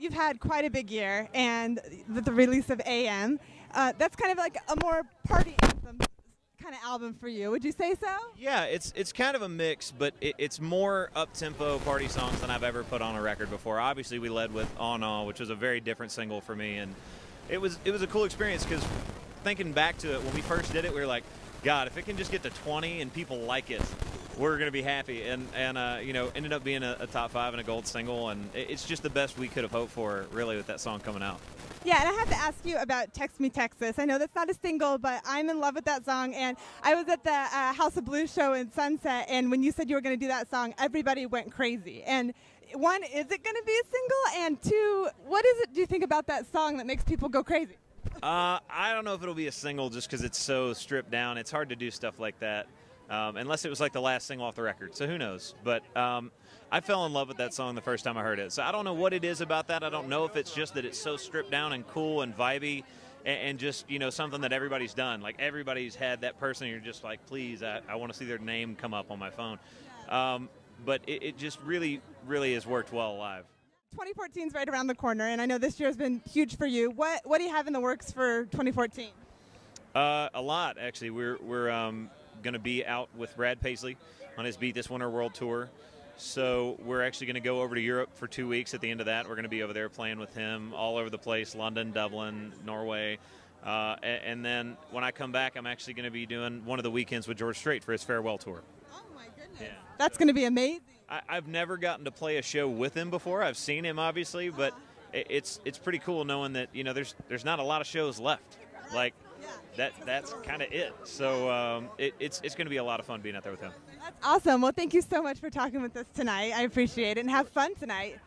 you've had quite a big year, and with the release of AM, that's kind of like a more party anthem kind of album for you. Would you say so? Yeah, it's kind of a mix, but it's more up-tempo party songs than I've ever put on a record before. Obviously, we led with On All, which was a very different single for me, and it was a cool experience because thinking back to it, when we first did it, we were like, God, if it can just get to 20 and people like it, we're going to be happy. And you know, ended up being a top 5 and a gold single, and it's just the best we could have hoped for, really, with that song coming out. Yeah, and I have to ask you about Text Me Texas. I know that's not a single, but I'm in love with that song. And I was at the House of Blues show in Sunset, and when you said you were going to do that song, everybody went crazy. And one, is it going to be a single? And two, what is it do you think about that song that makes people go crazy? I don't know if it'll be a single just because it's so stripped down. It's hard to do stuff like that unless it was like the last single off the record. So who knows? But I fell in love with that song the first time I heard it. So I don't know what it is about that. I don't know if it's just that it's so stripped down and cool and vibey and just, you know, something that everybody's done. Like everybody's had that person you're just like, please, I want to see their name come up on my phone. But it just really, really has worked well live. 2014 is right around the corner, and I know this year has been huge for you. What do you have in the works for 2014? A lot, actually. We're going to be out with Brad Paisley on his Beat This Winter World Tour. So we're actually going to go over to Europe for 2 weeks. At the end of that, we're going to be over there playing with him all over the place, London, Dublin, Norway. And then when I come back, I'm actually going to be doing one of the weekends with George Strait for his farewell tour. Oh, my goodness. Yeah. That's going to be amazing. I've never gotten to play a show with him before. I've seen him, obviously, but it's pretty cool knowing that, you know, there's not a lot of shows left. Like, that's kind of it. So it's going to be a lot of fun being out there with him. That's awesome. Well, thank you so much for talking with us tonight. I appreciate it, and have fun tonight.